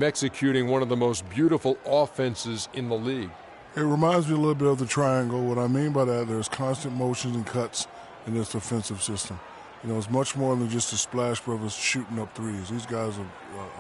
executing one of the most beautiful offenses in the league. It reminds me a little bit of the triangle. What I mean by that, there's constant motions and cuts in this defensive system. You know, it's much more than just the Splash Brothers shooting up threes. These guys are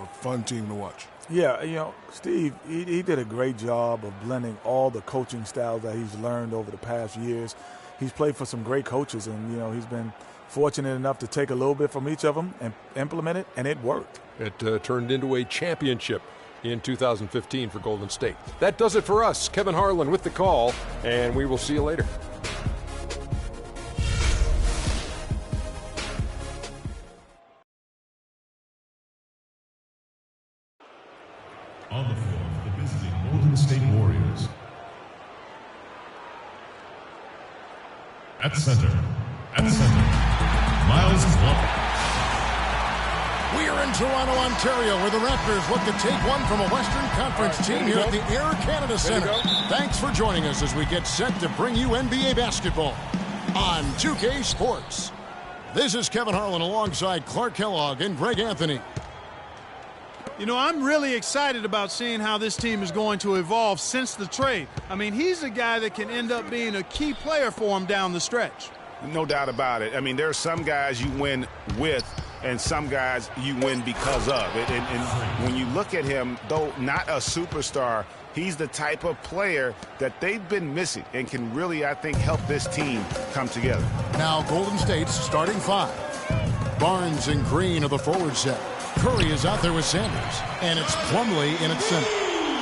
a fun team to watch. Yeah, you know, Steve, he did a great job of blending all the coaching styles that he's learned over the past years. He's played for some great coaches, and, you know, he's been fortunate enough to take a little bit from each of them and implement it, and it worked. It turned into a championship in 2015 for Golden State. That does it for us. Kevin Harlan with the call, and we will see you later. On the field, the visiting Golden State Warriors. At center, Miles Clark. We are in Toronto, Ontario, where the Raptors look to take one from a Western Conference team here at the Air Canada Centre. Thanks for joining us as we get set to bring you NBA basketball on 2K Sports. This is Kevin Harlan alongside Clark Kellogg and Greg Anthony. You know, I'm really excited about seeing how this team is going to evolve since the trade. I mean, he's a guy that can end up being a key player for him down the stretch. No doubt about it. I mean, there are some guys you win with and some guys you win because of. And when you look at him, though not a superstar, he's the type of player that they've been missing and can really, I think, help this team come together. Now, Golden State's starting five. Barnes and Green are the forward set. Curry is out there with Sanders, and it's Plumlee in its center.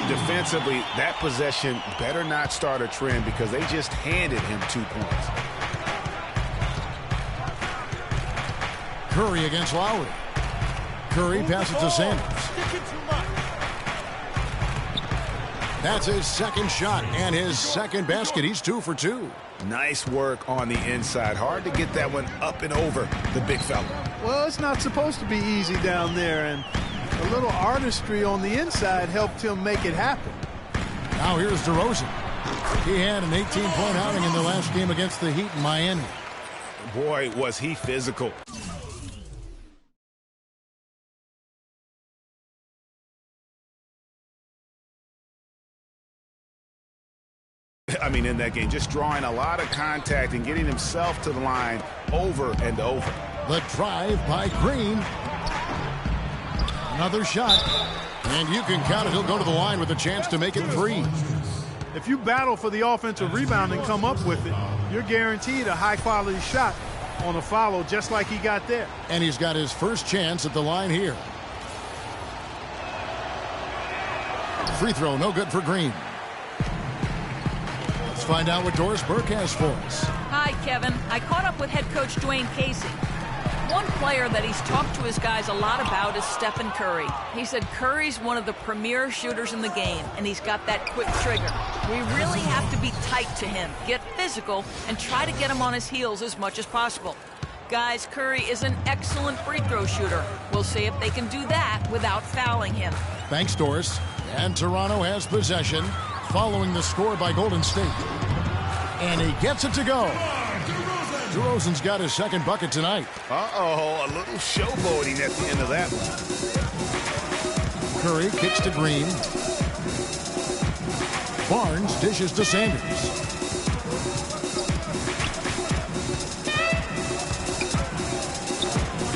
Defensively, that possession better not start a trend because they just handed him 2 points. Curry against Lowry. Curry passes to Sanders. That's his second shot and his second basket. He's 2 for 2. Nice work on the inside. Hard to get that one up and over the big fella. Well, it's not supposed to be easy down there, and a little artistry on the inside helped him make it happen. Now here's DeRozan. He had an 18-point outing in the last game against the Heat in Miami. Boy, was he physical. I mean, in that game, just drawing a lot of contact and getting himself to the line over and over. The drive by Green. Another shot. And you can count it. He'll go to the line with a chance to make it 3. If you battle for the offensive rebound and come up with it, you're guaranteed a high-quality shot on a follow just like he got there. And he's got his first chance at the line here. Free throw, no good for Green. Let's find out what Doris Burke has for us. Hi, Kevin. I caught up with head coach Dwayne Casey. One player that he's talked to his guys a lot about is Stephen Curry. He said Curry's one of the premier shooters in the game, and he's got that quick trigger. We really have to be tight to him, get physical, and try to get him on his heels as much as possible. Guys, Curry is an excellent free throw shooter. We'll see if they can do that without fouling him. Thanks, Doris. And Toronto has possession following the score by Golden State. And he gets it to go. DeRozan's got his second bucket tonight. Uh-oh, a little showboating at the end of that one. Curry kicks to Green. Barnes dishes to Sanders.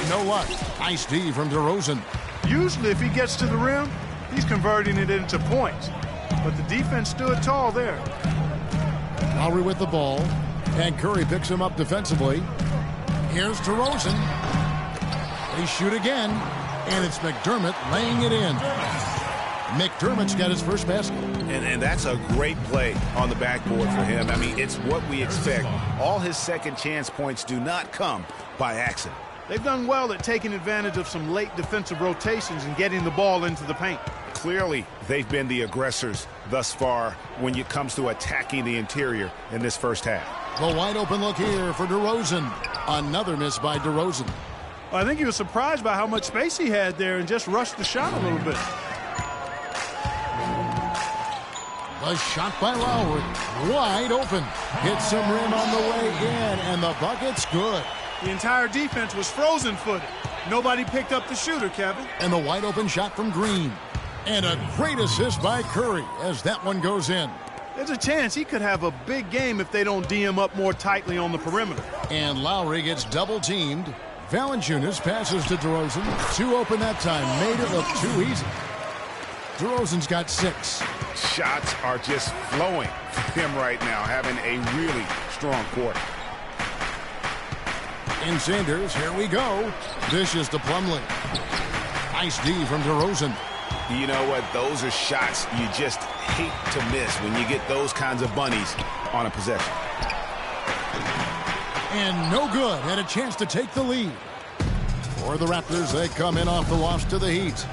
No luck. Nice D from DeRozan. Usually if he gets to the rim, he's converting it into points. But the defense stood tall there. Lowry with the ball. And Curry picks him up defensively. Here's DeRozan. They shoot again. And it's McDermott laying it in. McDermott's got his first basket. And that's a great play on the backboard for him. I mean, it's what we expect. All his second chance points do not come by accident. They've done well at taking advantage of some late defensive rotations and getting the ball into the paint. Clearly, they've been the aggressors thus far when it comes to attacking the interior in this first half. The wide open look here for DeRozan. Another miss by DeRozan. Well, I think he was surprised by how much space he had there and just rushed the shot a little bit. The shot by Lowry. Wide open. Hits some rim on the way in, and the bucket's good. The entire defense was frozen-footed. Nobody picked up the shooter, Kevin. And the wide open shot from Green. And a great assist by Curry as that one goes in. There's a chance he could have a big game if they don't D him up more tightly on the perimeter. And Lowry gets double-teamed. Valanciunas passes to DeRozan. 2 open that time. Made it look too easy. DeRozan's got 6. Shots are just flowing for him right now, having a really strong quarter. And Sanders, here we go. Dishes to Plumlee. Nice D from DeRozan. You know what? Those are shots you just hate to miss when you get those kinds of bunnies on a possession. And no good. Had a chance to take the lead. For the Raptors, they come in off the loss to the Heat.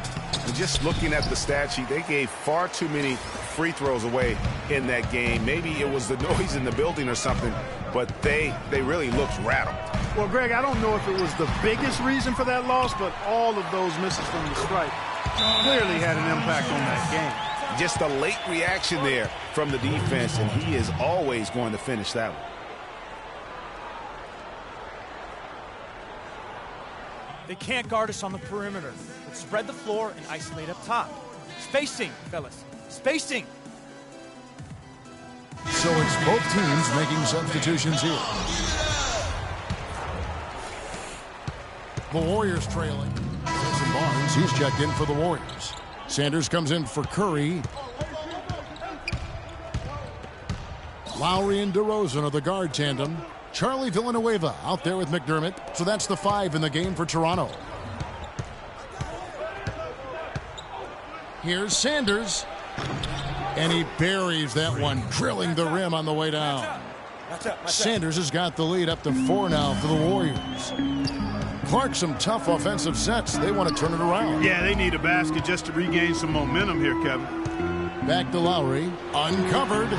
And just looking at the stat sheet, they gave far too many free throws away in that game. Maybe it was the noise in the building or something, but they really looked rattled. Well, Greg, I don't know if it was the biggest reason for that loss, but all of those misses from the stripe clearly had an impact on that game. Just a late reaction there from the defense, and he is always going to finish that one. They can't guard us on the perimeter. Let's spread the floor and isolate up top. Spacing, fellas. Spacing. So it's both teams making substitutions here. The Warriors trailing. Harrison Barnes, he's checked in for the Warriors. Sanders comes in for Curry. Lowry and DeRozan are the guard tandem. Charlie Villanueva out there with McDermott. So that's the 5 in the game for Toronto. Here's Sanders. And he buries that one, drilling the rim on the way down. Sanders has got the lead up to 4 now for the Warriors. Clark, some tough offensive sets. They want to turn it around. Yeah, they need a basket just to regain some momentum here, Kevin. Back to Lowry. Uncovered.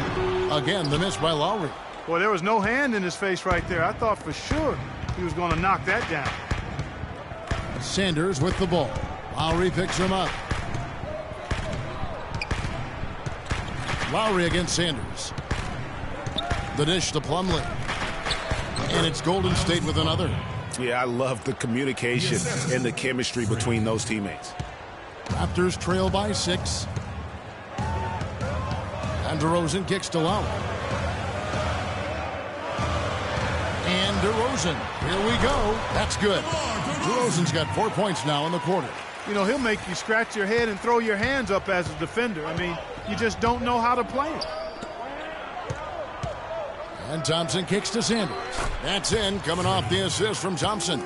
Again, the miss by Lowry. Boy, there was no hand in his face right there. I thought for sure he was going to knock that down. Sanders with the ball. Lowry picks him up. Lowry against Sanders. The dish to Plumlee. And it's Golden State with another. Yeah, I love the communication and the chemistry between those teammates. Raptors trail by 6. And DeRozan kicks to Lowry. And DeRozan, here we go. That's good. DeRozan's got 4 points now in the quarter. You know, he'll make you scratch your head and throw your hands up as a defender. I mean, you just don't know how to play him. And Thompson kicks to Sanders. That's in, coming off the assist from Thompson.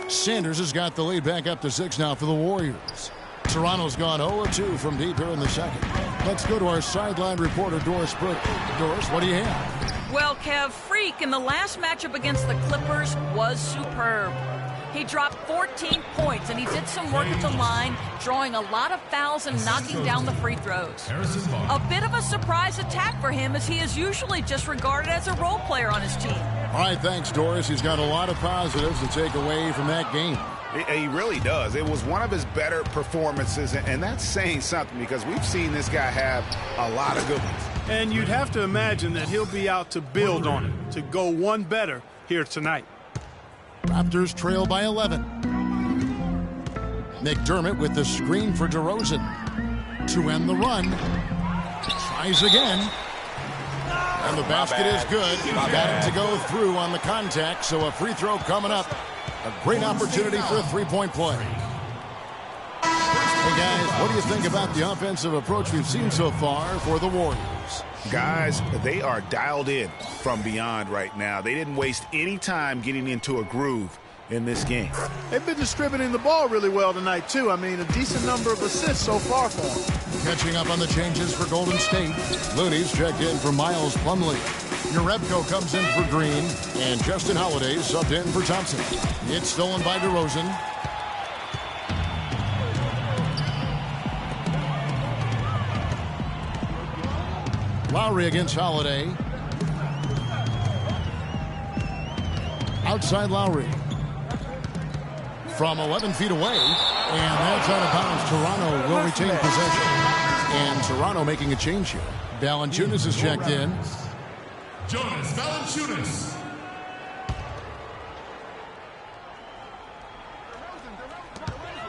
Sanders has got the lead back up to 6 now for the Warriors. Toronto's gone 0-2 from deep here in the second. Let's go to our sideline reporter, Doris Burke. Doris, what do you have? Well, Kev, Freak in the last matchup against the Clippers was superb. He dropped 14 points, and he did some work at the line, drawing a lot of fouls and knocking down the free throws. A bit of a surprise attack for him, as he is usually just regarded as a role player on his team. All right, thanks, Doris. He's got a lot of positives to take away from that game. He really does. It was one of his better performances, and that's saying something because we've seen this guy have a lot of good ones. And you'd have to imagine that he'll be out to build on it, to go one better here tonight. Raptors trail by 11. McDermott with the screen for DeRozan to end the run. Tries again. And the basket is good. Got it to go through on the contact, so a free throw coming up. A great opportunity for a three-point play. Hey, guys, what do you think about the offensive approach we've seen so far for the Warriors? Guys, they are dialed in from beyond right now. They didn't waste any time getting into a groove in this game. They've been distributing the ball really well tonight, too. I mean, a decent number of assists so far for them. Catching up on the changes for Golden State. Looney's checked in for Miles Plumlee. Urebko comes in for Green. And Justin Holiday subbed in for Thompson. It's stolen by DeRozan. Lowry against Holiday. Outside Lowry. From 11 feet away. And that's out of bounds. Toronto will retain possession. And Toronto making a change here. Valanciunas is checked in. Jonas Valanciunas.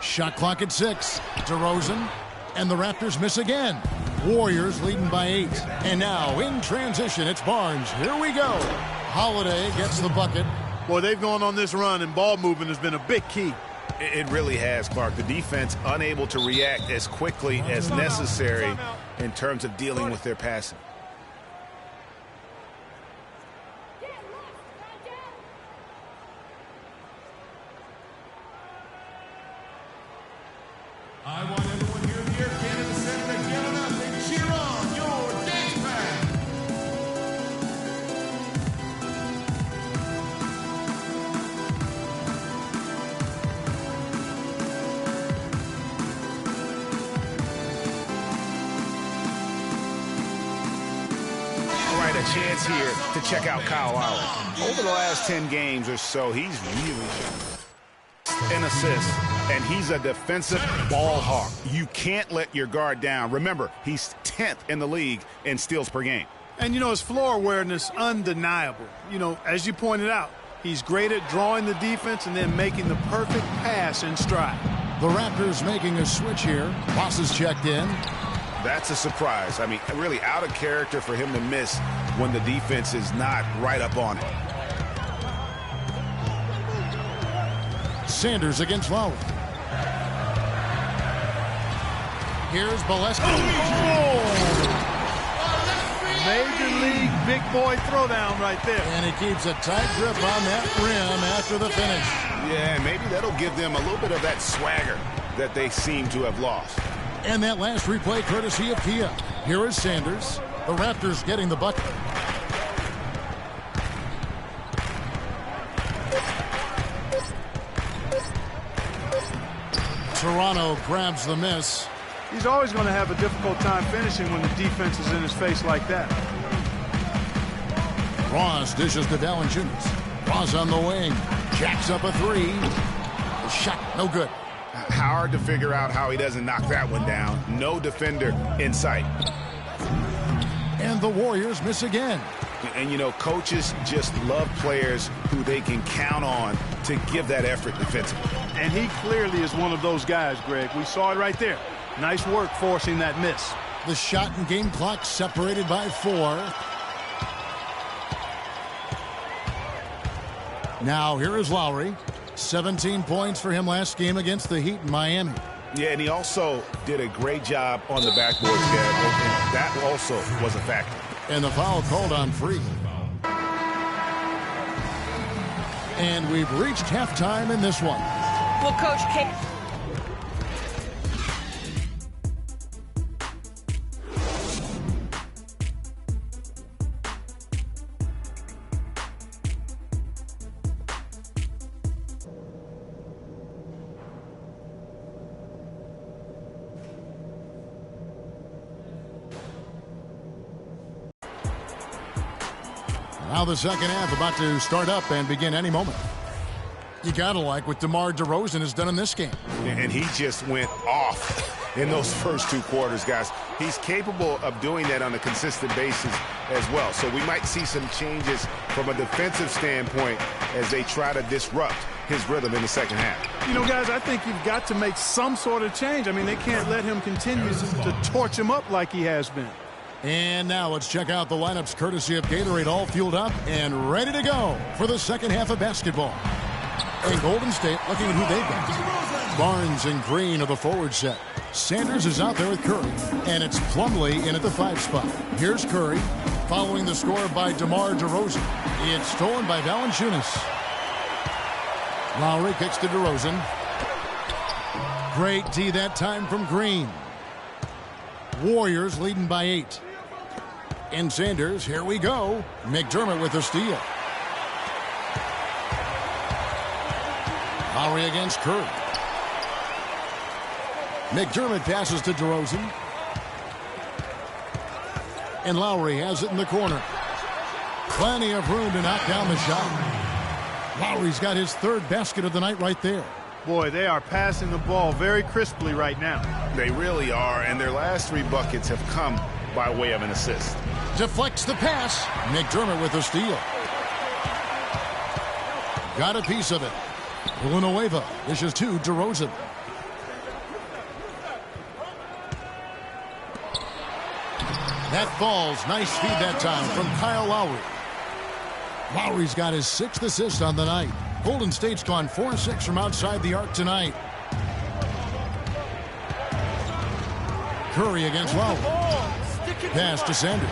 Shot clock at 6. DeRozan. And the Raptors miss again. Warriors leading by 8. And now in transition, it's Barnes. Here we go. Holiday gets the bucket. Boy, they've gone on this run, and ball movement has been a big key. It really has, Clark. The defense unable to react as quickly as necessary in terms of dealing with their passing. I want everyone here in the Air Canada Center to get it up and cheer on your dance band. All right, a chance here to check out Kyle Lowry. Over the last 10 games or so, he's really an assist, and he's a defensive ball hawk. You can't let your guard down. Remember, he's 10th in the league in steals per game. And, you know, his floor awareness, undeniable. You know, as you pointed out, he's great at drawing the defense and then making the perfect pass in stride. The Raptors making a switch here. Ross is checked in. That's a surprise. I mean, really out of character for him to miss when the defense is not right up on it. Sanders against Lowry. Here's Bolesky. Major league big boy throwdown right there. And he keeps a tight grip on that rim after the finish. Yeah, maybe that'll give them a little bit of that swagger that they seem to have lost. And that last replay courtesy of Kia. Here is Sanders. The Raptors getting the bucket. Toronto grabs the miss. He's always going to have a difficult time finishing when the defense is in his face like that. Ross dishes to Valanciunas. Ross on the wing. Jacks up a three. The shot, no good. Hard to figure out how he doesn't knock that one down. No defender in sight. And the Warriors miss again. And, you know, coaches just love players who they can count on to give that effort defensively. And he clearly is one of those guys, Greg. We saw it right there. Nice work forcing that miss. The shot and game clock separated by 4. Now here is Lowry. 17 points for him last game against the Heat in Miami. Yeah, and he also did a great job on the backboard, Dad. That also was a factor. And the foul called on Free. And we've reached halftime in this one. Well, Coach K. Now the second half about to start up and begin any moment. You gotta like what DeMar DeRozan has done in this game. And he just went off in those first 2 quarters, guys. He's capable of doing that on a consistent basis as well. So we might see some changes from a defensive standpoint as they try to disrupt his rhythm in the second half. You know, guys, I think you've got to make some sort of change. I mean, they can't let him continue to torch him up like he has been. And now let's check out the lineups courtesy of Gatorade, all fueled up and ready to go for the second half of basketball. And Golden State looking at who they've got. Barnes and Green are the forward set. Sanders is out there with Curry. And it's Plumlee in at the 5 spot. Here's Curry following the score by DeMar DeRozan. It's stolen by Valanciunas. Lowry kicks to DeRozan. Great D that time from Green. Warriors leading by 8. And Sanders, here we go. McDermott with the steal. Lowry against Curry. McDermott passes to DeRozan. And Lowry has it in the corner. Plenty of room to knock down the shot. Lowry's got his 3rd basket of the night right there. Boy, they are passing the ball very crisply right now. They really are, and their last 3 buckets have come by way of an assist. Deflects the pass. McDermott with the steal. Got a piece of it. Villanueva dishes to DeRozan. That falls. Nice feed that time from Kyle Lowry. Lowry's got his 6th assist on the night. Golden State's gone 4-6 from outside the arc tonight. Curry against Lowry. Pass to Sanders.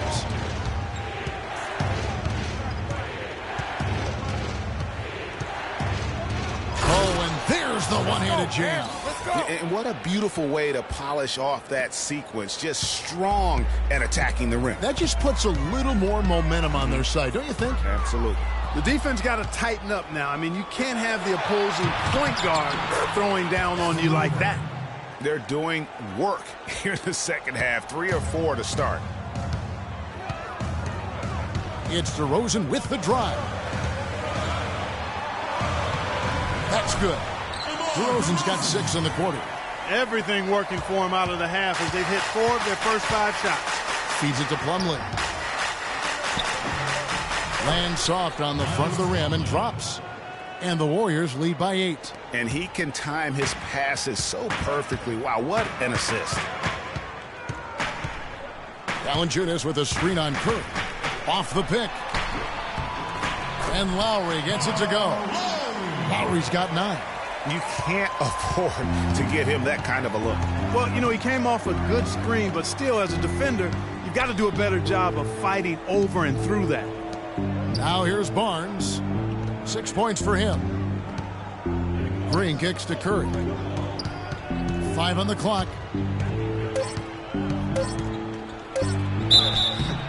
Oh, and there's the one-handed jam. And what a beautiful way to polish off that sequence. Just strong at attacking the rim. That just puts a little more momentum on their side, don't you think? Absolutely. The defense got to tighten up now. I mean, you can't have the opposing point guard throwing down on you like that. They're doing work here in the second half. 3 or 4 to start. It's DeRozan with the drive. That's good. DeRozan's got 6 in the quarter. Everything working for him out of the half as they've hit 4 of their first 5 shots. Feeds it to Plumlee. Lands soft on the front of the rim and drops. And the Warriors lead by 8. And he can time his passes so perfectly. Wow, what an assist. Valanciunas with a screen on Curry. Off the pick. And Lowry gets it to go. Lowry's got 9. You can't afford to get him that kind of a look. Well, you know, he came off a good screen, but still, as a defender, you've got to do a better job of fighting over and through that. Now here's Barnes. 6 points for him. Green kicks to Curry. 5 on the clock.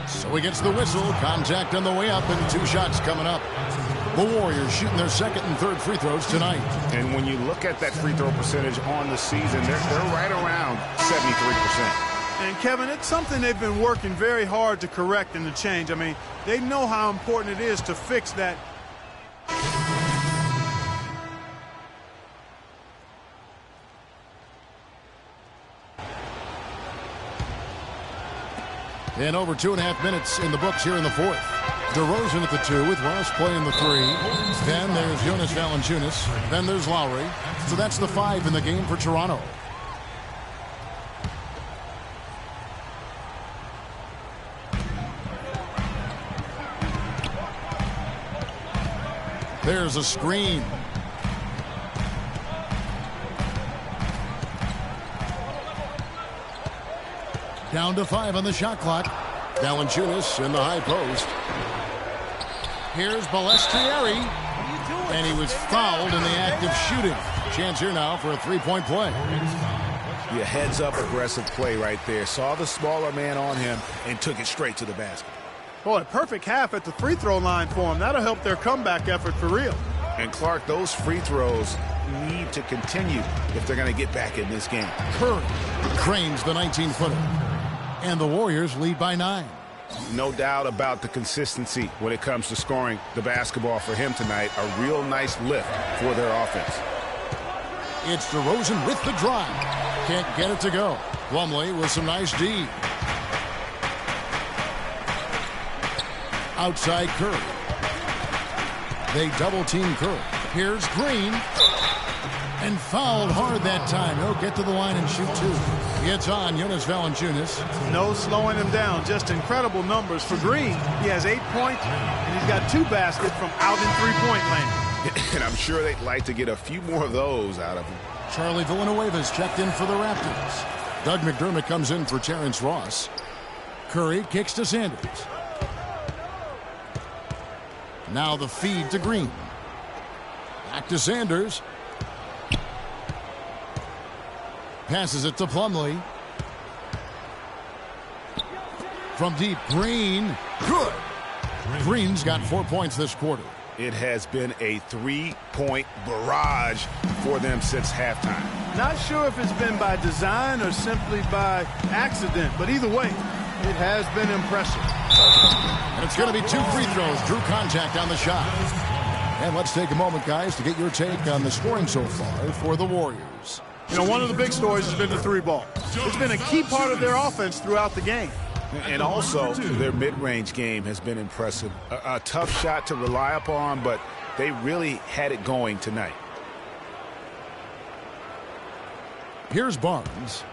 So he gets the whistle. Contact on the way up and 2 shots coming up. The Warriors shooting their 2nd and 3rd free throws tonight. And when you look at that free throw percentage on the season, they're right around 73%. And, Kevin, it's something they've been working very hard to correct and to change. I mean, they know how important it is to fix that. And over 2.5 minutes in the books here in the 4th. DeRozan at the 2 with Ross playing the 3. Then there's Jonas Valanciunas. Then there's Lowry. So that's the 5 in the game for Toronto. There's a screen. Down to 5 on the shot clock. Valanciunas in the high post. Here's Balestrieri. And he was fouled in the act of shooting. Chance here now for a 3-point play. Yeah, heads-up aggressive play right there. Saw the smaller man on him and took it straight to the basket. Boy, a perfect half at the free throw line for them. That'll help their comeback effort for real. And, Clark, those free throws need to continue if they're going to get back in this game. Curry cranes the 19-footer. And the Warriors lead by 9. No doubt about the consistency when it comes to scoring the basketball for him tonight. A real nice lift for their offense. It's DeRozan with the drive. Can't get it to go. Plumlee with some nice D. Outside Curry. They double-team Curry. Here's Green. And fouled hard that time. He'll get to the line and shoot 2. It's on Jonas Valanciunas. No slowing him down. Just incredible numbers for Green. He has 8 points, and he's got 2 baskets from out in three-point land. And I'm sure they'd like to get a few more of those out of him. Charlie Villanueva's checked in for the Raptors. Doug McDermott comes in for Terrence Ross. Curry kicks to Sanders. Now the feed to Green. Back to Sanders. Passes it to Plumlee. From deep, Green. Good. Green's got 4 points this quarter. It has been a 3-point barrage for them since halftime. Not sure if it's been by design or simply by accident, but either way, it has been impressive. And it's going to be 2 free throws. Drew contact on the shot. And let's take a moment, guys, to get your take on the scoring so far for the Warriors. You know, one of the big stories has been the 3-ball. It's been a key part of their offense throughout the game. And also, their mid-range game has been impressive. A tough shot to rely upon, but they really had it going tonight. Here's Barnes.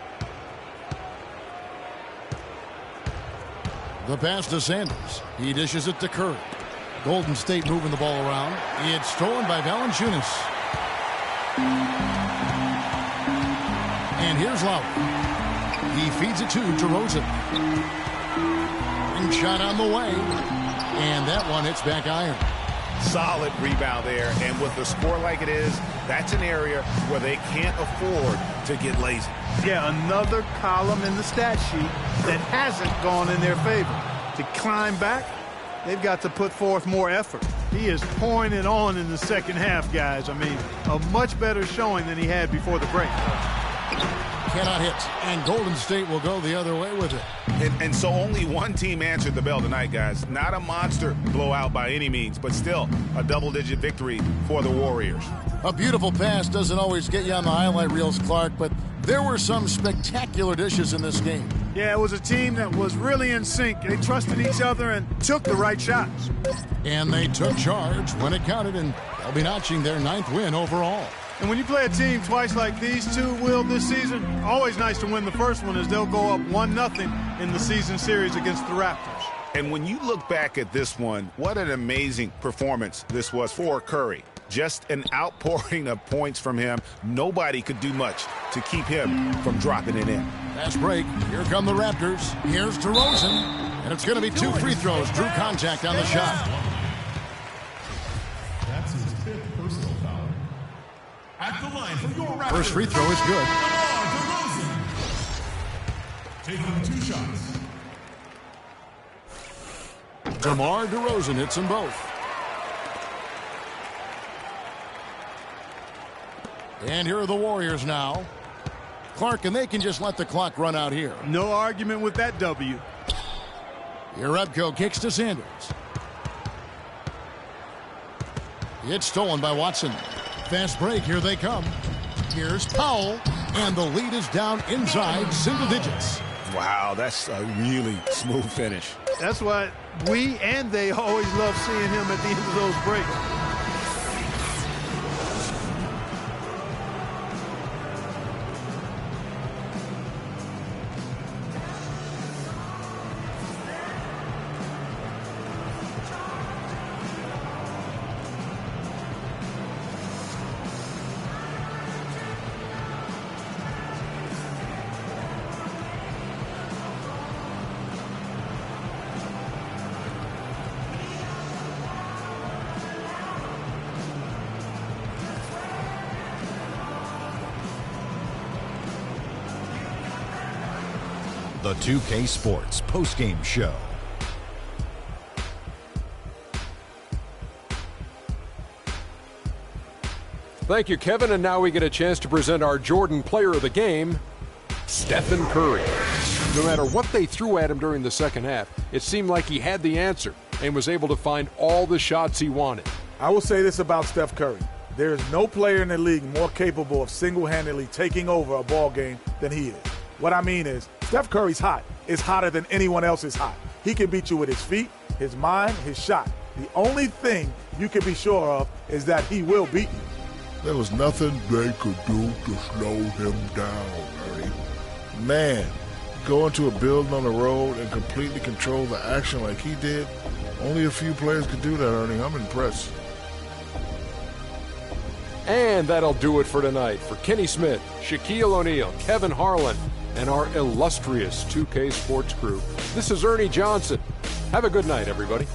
The pass to Sanders. He dishes it to Curry. Golden State moving the ball around. It's stolen by Valanciunas. And here's Lowry. He feeds it to DeRozan. And shot on the way. And that one hits back iron. Solid rebound there. And with the score like it is, that's an area where they can't afford to get lazy. Yeah, another column in the stat sheet that hasn't gone in their favor. To climb back, they've got to put forth more effort. He is pouring it on in the second half, guys. I mean, a much better showing than he had before the break. Cannot hit. And Golden State will go the other way with it. And so only one team answered the bell tonight, guys. Not a monster blowout by any means, but still a double-digit victory for the Warriors. A beautiful pass doesn't always get you on the highlight reels, Clark, but there were some spectacular dishes in this game. Yeah, it was a team that was really in sync. They trusted each other and took the right shots. And they took charge when it counted, and they'll be notching their 9th win overall. And when you play a team twice like these two will this season, always nice to win the first one as they'll go up 1-0 in the season series against the Raptors. And when you look back at this one, what an amazing performance this was for Curry. Just an outpouring of points from him. Nobody could do much to keep him from dropping it in. Fast break. Here come the Raptors. Here's DeRozan. And it's going to be 2 free throws. Drew contact on the shot. That's his 5th personal foul. At the line for your Raptors. First free throw is good. Taking 2 shots. DeMar DeRozan hits them both. And here are the Warriors now. Clark, and they can just let the clock run out here. No argument with that W. Jerebko kicks to Sanders. It's stolen by Watson. Fast break, here they come. Here's Powell, and the lead is down inside single digits. Wow, that's a really smooth finish. That's why we and they always love seeing him at the end of those breaks. The 2K Sports postgame show. Thank you, Kevin. And now we get a chance to present our Jordan Player of the Game, Stephen Curry. No matter what they threw at him during the second half, it seemed like he had the answer and was able to find all the shots he wanted. I will say this about Steph Curry. There is no player in the league more capable of single-handedly taking over a ball game than he is. What I mean is, Steph Curry's hot. Is hotter than anyone else is hot. He can beat you with his feet, his mind, his shot. The only thing you can be sure of is that he will beat you. There was nothing they could do to slow him down, Ernie. Man, go into a building on the road and completely control the action like he did, only a few players could do that, Ernie. I'm impressed. And that'll do it for tonight. For Kenny Smith, Shaquille O'Neal, Kevin Harlan, and our illustrious 2K Sports crew, this is Ernie Johnson. Have a good night, everybody.